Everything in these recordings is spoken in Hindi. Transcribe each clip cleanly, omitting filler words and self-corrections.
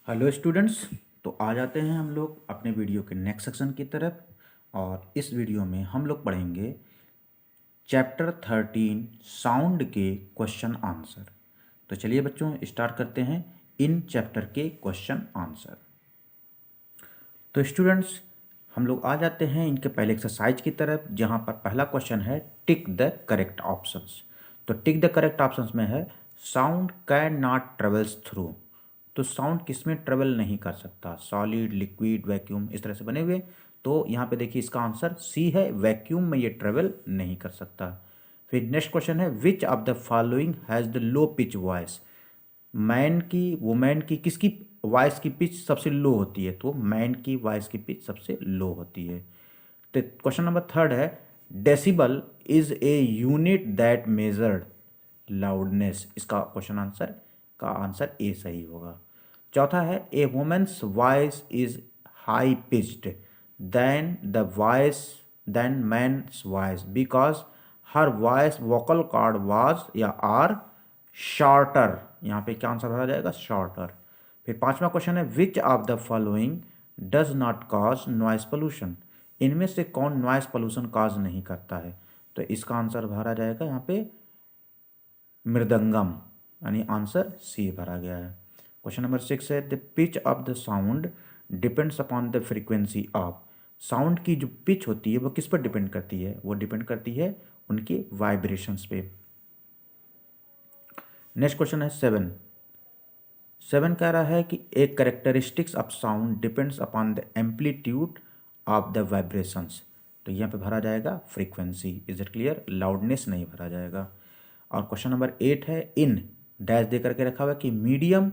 Hello students. तो आ जाते हैं हम लोग अपने वीडियो के नेक्स्ट सेक्शन की तरफ। और इस वीडियो में हम लोग पढ़ेंगे चैप्टर 13 साउंड के क्वेश्चन आंसर। तो चलिए बच्चों स्टार्ट करते हैं इन चैप्टर के क्वेश्चन आंसर। तो स्टूडेंट्स हम लोग आ जाते हैं इनके पहले एक्सरसाइज की तरफ, जहां पर पहला क्वेश्चन है टिक द करेक्ट ऑप्शंस। तो टिक द करेक्ट ऑप्शंस में है sound can not travels through. तो साउंड किस में ट्रेवल नहीं कर सकता? सॉलिड, लिक्विड, वैक्यूम, इस तरह से बने हुए। तो यहाँ पे देखिए इसका आंसर सी है, वैक्यूम में ये ट्रेवल नहीं कर सकता। फिर नेक्स्ट क्वेश्चन है which of the following has the low pitch voice. Man की, वुमेन की, किसकी वॉइस की पिच सबसे लो होती है? तो मैन की वॉइस की पिच सबसे लो होती है। तो क्वेश्चन नंबर थर्ड है decibel is a unit that measured loudness. इसका क्वेश्चन आंसर का आंसर ए सही होगा। चौथा है a women's voice is high pitched than man's voice because her voice vocal cord was या आर शॉर्टर। यहाँ पे क्या आंसर भरा जाएगा? शॉर्टर। फिर पांचवा क्वेश्चन है which of the following does not cause noise pollution. इनमें से कौन नॉइस पोल्यूशन कॉज नहीं करता है? तो इसका आंसर भरा जाएगा यहाँ पे मृदंगम, यानी आंसर सी भरा गया है। क्वेश्चन नंबर 6 है the pitch of the sound depends upon the frequency of. Sound की जो पिच होती है वो किस पर डिपेंड करती है? वो डिपेंड करती है उनके वाइब्रेशंस पे। नेक्स्ट क्वेश्चन है 7 कह रहा है कि एक characteristics of sound depends upon the amplitude of the vibrations. तो यहाँ पे भरा जाएगा frequency. Is it clear? Loudness नहीं भरा जाएगा। और क्वेश्चन नंबर 8 है इन डैश दे करके रखा हुआ है कि medium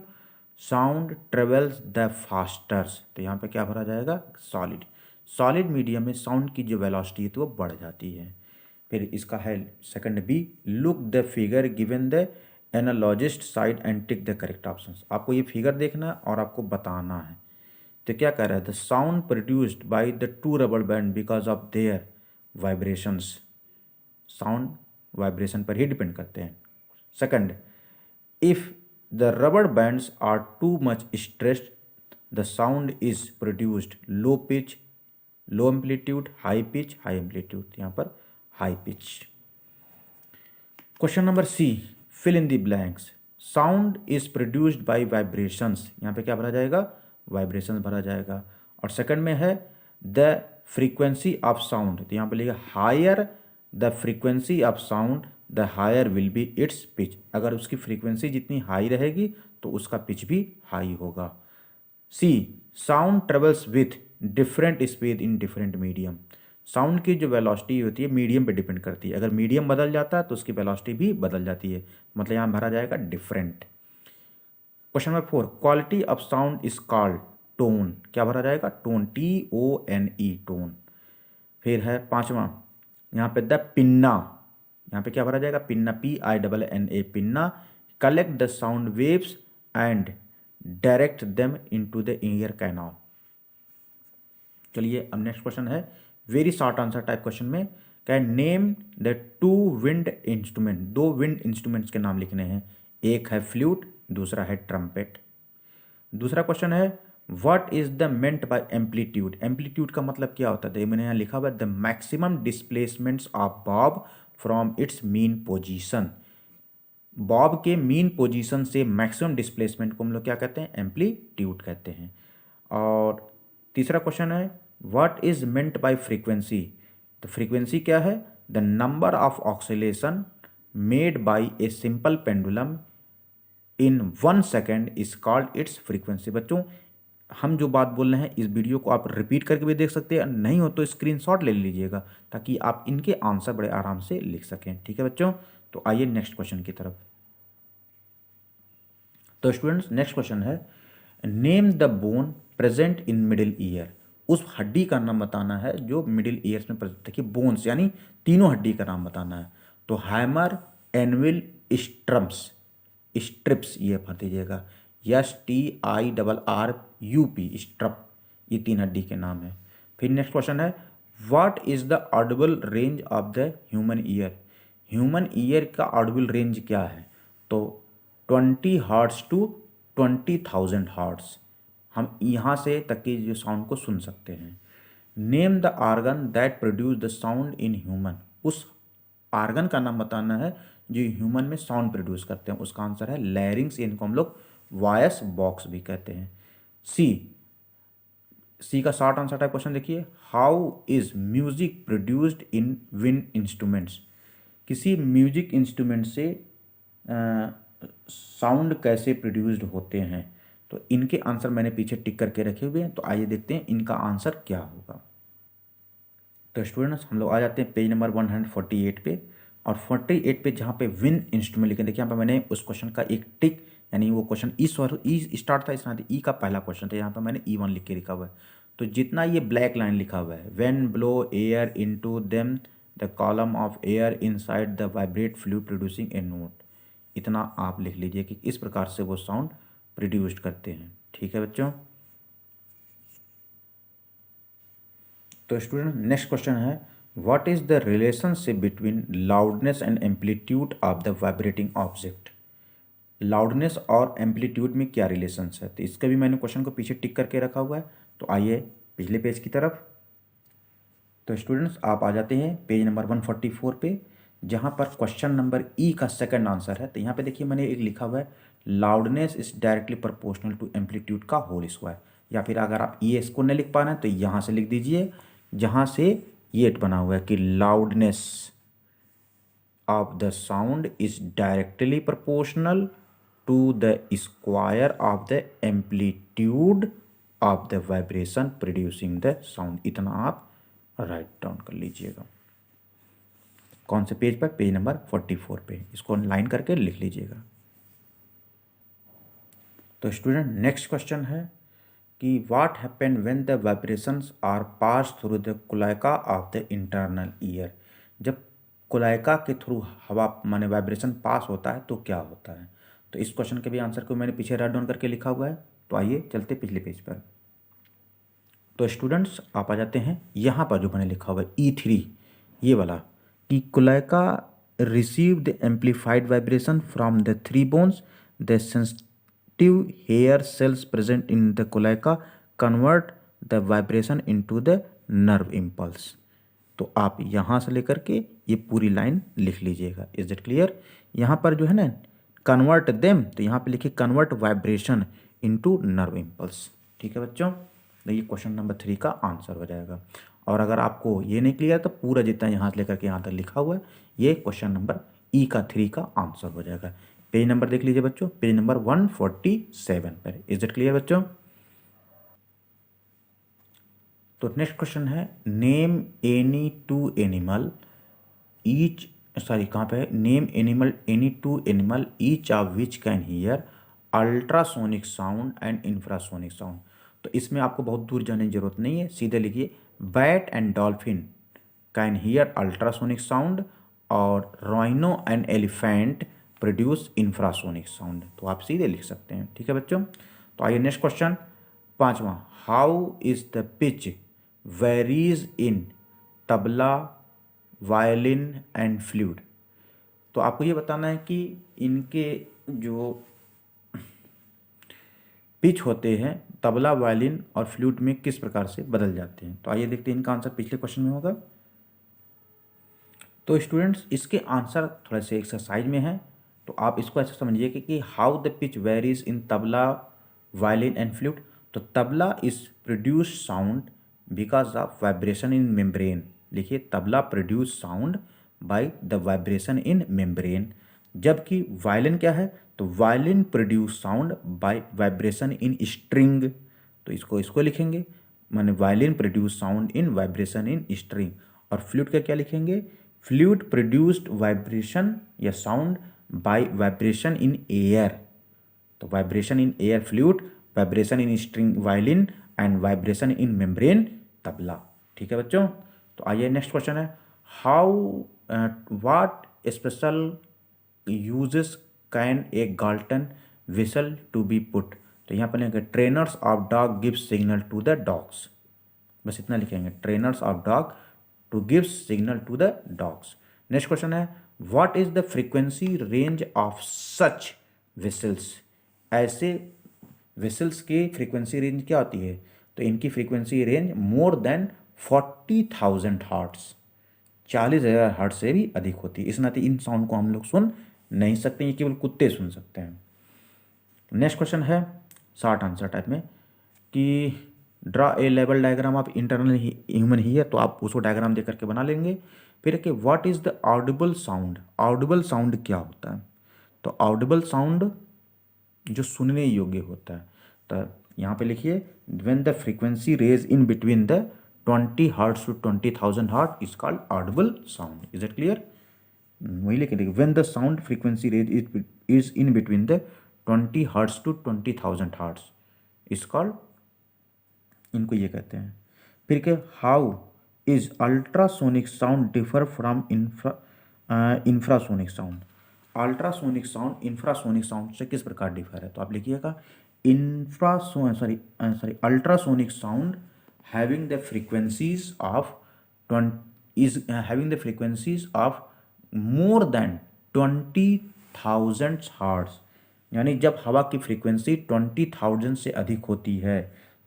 sound travels the fosters. तो यहाँ पे क्या भरा जाएगा? सॉलिड। सॉलिड मीडियम में साउंड की जो वेलोसिटी है तो वो बढ़ जाती है। फिर इसका है second B look the figure given the analogist side and tick the correct options. आपको ये फिगर देखना है और आपको बताना है। तो क्या कह रहा है? The sound produced by the two rubber band because of their vibrations. Sound vibration पर ही डिपेंड करते हैं। Second if the rubber bands are too much stressed the sound is produced low pitch, low amplitude, high pitch, high amplitude. यहाँ पर high pitch. Question number C fill in the blanks. Sound is produced by vibrations. यहाँ पे क्या भरा जाएगा? वाइब्रेशंस भरा जाएगा। और सेकंड में है द फ्रीक्वेंसी ऑफ साउंड। तो यहाँ पे लिखा higher the frequency of sound the higher will be its pitch. अगर उसकी फ्रीक्वेंसी जितनी हाई रहेगी तो उसका पिच भी हाई होगा। C sound travels with different speed in different medium. Sound की जो वेलोसिटी होती है मीडियम पे डिपेंड करती है। अगर मीडियम बदल जाता है तो उसकी वेलोसिटी भी बदल जाती है, मतलब यहाँ भरा जाएगा different. Question number 4 quality of sound is called tone. क्या भरा जाएगा? Tone, TONE, tone. फिर है पांचवा यहाँ पे द पिन्ना। यहाँ पे क्या भरा जाएगा? Pinna, PINNA, pinna collect the sound waves and direct them into the ear canal. चलिए अब नेक्स्ट क्वेश्चन है very short answer type question में क्या name the two wind instrument. दो विंड इंस्ट्रूमेंट्स के नाम लिखने हैं। एक है फ्लूट, दूसरा है ट्रम्पेट। दूसरा क्वेश्चन है what is the meant by amplitude. Amplitude का मतलब क्या होता है? मैंने यहाँ लिखा हुआ है the maximum displacements of Bob from its mean position. Bob के मीन पोजीशन से मैक्सिमम डिस्प्लेसमेंट को हम लोग क्या कहते हैं? एम्पलीट्यूड कहते हैं। और तीसरा क्वेश्चन है what is meant by frequency. तो फ्रीक्वेंसी क्या है? The number of oscillation made by A simple pendulum in 1 second is called its frequency. बच्चों हम जो बात बोल रहे हैं इस वीडियो को आप रिपीट करके भी देख सकते हैं, नहीं हो तो स्क्रीनशॉट ले लीजिएगा ताकि आप इनके आंसर बड़े आराम से लिख सकें। ठीक है बच्चों, तो आइए नेक्स्ट क्वेश्चन की तरफ। तो स्टूडेंट्स नेक्स्ट क्वेश्चन है name the bone present in middle ear. उस हड्डी का नाम बताना है जो मिडिल ईयर्स में प्रेजेंट। देखिए बोन्स यानी तीनों हड्डी का नाम बताना है। तो हैमर, एनविल, स्ट्रम्स, स्ट्रिप्स, ये भर दीजिएगा। STIRRUP, स्ट्रप। ये तीन हड्डी के नाम है। फिर नेक्स्ट क्वेश्चन है what is the Audible range of the human ear. Human ear का ऑडिबल रेंज क्या है? तो 20 हर्ट्स टू 20,000 हर्ट्स। हम यहाँ से तक की जो साउंड को सुन सकते हैं। Name the organ that produce the sound in human, उस आर्गन का नाम बताना है जो ह्यूमन में साउंड प्रोड्यूस करते हैं। उसका आंसर है लैरिंग्स, इनको हम लोग वॉयस बॉक्स भी कहते हैं। सी का शॉर्ट आंसर टाइप क्वेश्चन देखिए, how is music produced in wind instruments, किसी म्यूजिक इंस्ट्रूमेंट से साउंड कैसे प्रोड्यूस्ड होते हैं। तो इनके आंसर मैंने पीछे टिक करके रखे हुए हैं, तो आइए देखते हैं इनका आंसर क्या होगा। तो स्टूडेंट्स हम लोग आ जाते हैं पेज नंबर 148 पे, और 48 पे जहाँ पे विंड इंस्ट्रूमेंट लिखे, देखिए यहाँ पे मैंने उस क्वेश्चन का एक टिक, यानी वो क्वेश्चन ई स्टार्ट था, इसमें ई का पहला क्वेश्चन था, यहाँ पे मैंने E1 लिख के लिखा हुआ है। तो जितना ये ब्लैक लाइन लिखा हुआ है, when blow air into them the column of air inside the vibrate fluid producing A note, इतना आप लिख लीजिए कि इस प्रकार से वो साउंड प्रोड्यूस्ड करते हैं। ठीक है बच्चों। तो स्टूडेंट नेक्स्ट क्वेश्चन है, what is the relationship between loudness and amplitude of the vibrating object, loudness और एम्पलीट्यूड में क्या रिलेशन है। तो इसका भी मैंने क्वेश्चन को पीछे टिक करके रखा हुआ है। तो आइए पिछले पेज की तरफ। तो स्टूडेंट्स आप आ जाते हैं पेज नंबर 144 पे, जहाँ पर क्वेश्चन नंबर ई का सेकंड आंसर है। तो यहाँ पे देखिए मैंने एक लिखा हुआ है, loudness is directly proportional to amplitude का होल स्क्वायर, या फिर अगर आप ये इसको नहीं लिख पा रहे हैं तो यहाँ से लिख दीजिए, जहाँ से ये बना हुआ है कि loudness of the sound is directly proportional to the square of the amplitude of the vibration producing the sound. इतना आप राइट डाउन कर लीजिएगा। कौन से पेज पर, पेज नंबर 44 पे, इसको लाइन करके लिख लीजिएगा। तो स्टूडेंट नेक्स्ट क्वेश्चन है कि what happen when the vibrations are pass through the कुलाइका ऑफ द इंटरनल ईयर, जब कुलाइका के थ्रू हवा माने वाइब्रेशन पास होता है तो क्या होता है। तो इस क्वेश्चन के भी आंसर को मैंने पीछे राइट डाउन करके लिखा हुआ है। तो आइए चलते पिछले पेज पर। तो स्टूडेंट्स आप आ जाते हैं यहाँ पर, जो मैंने लिखा हुआ है E3 ये वाला, कि कुलाइका receive the amplified vibration from the three bones, the sensitive hair cells present in the कुलाइका convert the vibration into the nerve impulse. तो आप यहाँ से लेकर के ये पूरी लाइन लिख लीजिएगा। Is it clear. यहाँ पर जो है ना कन्वर्ट देम, तो यहाँ पे लिखिए convert vibration into nerve impulse. ठीक है बच्चों, तो ये क्वेश्चन नंबर 3 का आंसर हो जाएगा। और अगर आपको ये नहीं क्लियर तो पूरा जितना यहाँ से लेकर के यहाँ तक लिखा हुआ है, ये क्वेश्चन नंबर ई का 3 का आंसर हो जाएगा। पेज नंबर देख लीजिए बच्चों, पेज नंबर 147 पर। इज इट क्लियर बच्चों। तो नेक्स्ट क्वेश्चन है, name any two animal each, sorry कहाँ पे है, name animal any two animal each of which can hear ultrasonic sound and infrasonic sound. तो इसमें आपको बहुत दूर जाने की जरूरत नहीं है, सीधे लिखिए bat and dolphin can hear ultrasonic sound, और rhino and elephant produce infrasonic sound. तो आप सीधे लिख सकते हैं। ठीक है बच्चों। तो आइए नेक्स्ट क्वेश्चन 5वां, how is the pitch varies in tabla, violin and flute. तो आपको ये बताना है कि इनके जो पिच होते हैं तबला, वायलिन और फ्लूट में किस प्रकार से बदल जाते हैं। तो आइए देखते हैं इनका आंसर पिछले क्वेश्चन में होगा। तो स्टूडेंट्स इसके आंसर थोड़ा से एक्सरसाइज में है, तो आप इसको ऐसा समझिए कि how the pitch varies in tabla, violin and flute. तो tabla is produce sound because of vibration in membrane, लिखिए tabla produce sound by the vibration in membrane. जबकि वायलिन क्या है, तो violin produce sound by vibration in string. तो इसको लिखेंगे, माने violin produce sound in vibration in string. और फ्लूट का क्या लिखेंगे, फ्लूट प्रोड्यूस्ड वाइब्रेशन या sound by vibration in air. तो vibration in air flute, vibration in string violin and vibration in membrane tabla. ठीक है बच्चों। तो आइए नेक्स्ट क्वेश्चन है, how what special uses can a Galton whistle to be put. तो यहाँ पर लिखेंगे trainers of dog give signal to the dogs, बस इतना लिखेंगे, trainers of dog to give signal to the dogs. Next question है, what is the frequency range of such whistles. ऐसे वेसल्स की फ्रीक्वेंसी रेंज क्या होती है? तो इनकी frequency range more than 40,000 hertz, 40,000 hertz से भी अधिक होती है। इस नाते इन साउंड को हम लोग सुन नहीं सकते, ये केवल कुत्ते सुन सकते हैं। नेक्स्ट क्वेश्चन है शॉर्ट आंसर टाइप में कि draw a level diagram of internal human ear, तो आप उसको डायग्राम दे करके बना लेंगे। फिर कि what is the Audible sound, Audible sound क्या होता है? तो ऑडिबल साउंड जो सुनने योग्य होता है, तो यहाँ पे लिखिए when the frequency range in between the 20 hertz to 20,000 hertz is called audible sound. Is it clear? वही लिखे देखिए when the sound frequency range is in between the 20 hertz to 20,000 hertz is called, इनको ये कहते हैं। फिर के how is ultrasonic sound differ from infrasonic sound, ultrasonic sound infrasonic sound से किस प्रकार डिफर है? तो आप लिखिएगा ultrasonic sound having the frequencies of more than 20,000 hertz, यानी जब हवा की फ्रीक्वेंसी 20,000 से अधिक होती है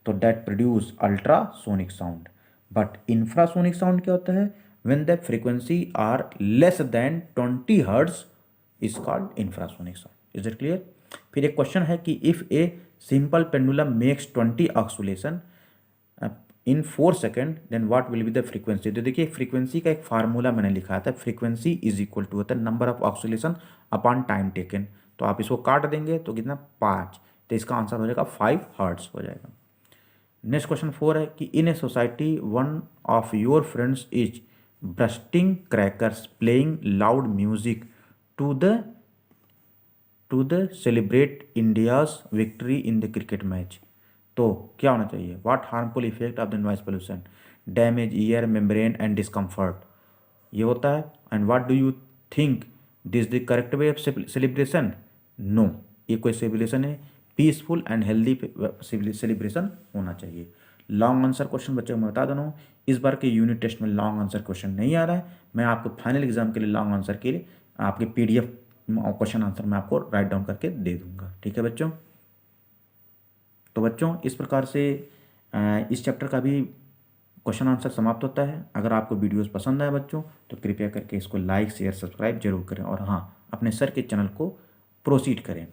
तो that produce ultrasonic sound. But infrasonic sound क्या होता है? When the frequency are less than 20 hertz is called infrasonic sound. Is it clear? फिर एक क्वेश्चन है कि if a simple pendulum makes 20 oscillation in 4 second then what will be the frequency. तो देखिए फ्रीक्वेंसी का एक फार्मूला मैंने लिखा था, फ्रीक्वेंसी इज इक्वल टू होता है number of oscillation upon time taken. तो आप इसको काट देंगे तो कितना 5, तो इसका आंसर हो जाएगा 5 हर्ट्ज हो जाएगा। नेक्स्ट क्वेश्चन 4 है कि in a society one of your friends is bursting crackers playing loud music to the celebrate India's victory in the cricket match. तो क्या होना चाहिए? What harmful effect of the noise pollution? Damage ear membrane and discomfort, ये होता है। And what do you think this the correct way of celebration? No, ये कोई सेलिब्रेशन है, पीसफुल एंड हेल्दी सेलिब्रेशन होना चाहिए। लॉन्ग आंसर क्वेश्चन बच्चों को मैं बता देना हूँ, इस बार के यूनिट टेस्ट में लॉन्ग आंसर क्वेश्चन नहीं आ रहा है। मैं आपको फाइनल एग्जाम के लिए लॉन्ग आंसर के लिए आपके PDF क्वेश्चन आंसर मैं आपको राइट डाउन करके दे दूंगा। ठीक है बच्चों? तो बच्चों इस प्रकार से इस चैप्टर का भी क्वेश्चन आंसर समाप्त होता है। अगर आपको वीडियोस पसंद आए बच्चों तो कृपया करके इसको लाइक शेयर सब्सक्राइब जरूर करें, और हाँ अपने सर के चैनल को प्रोसीड करें।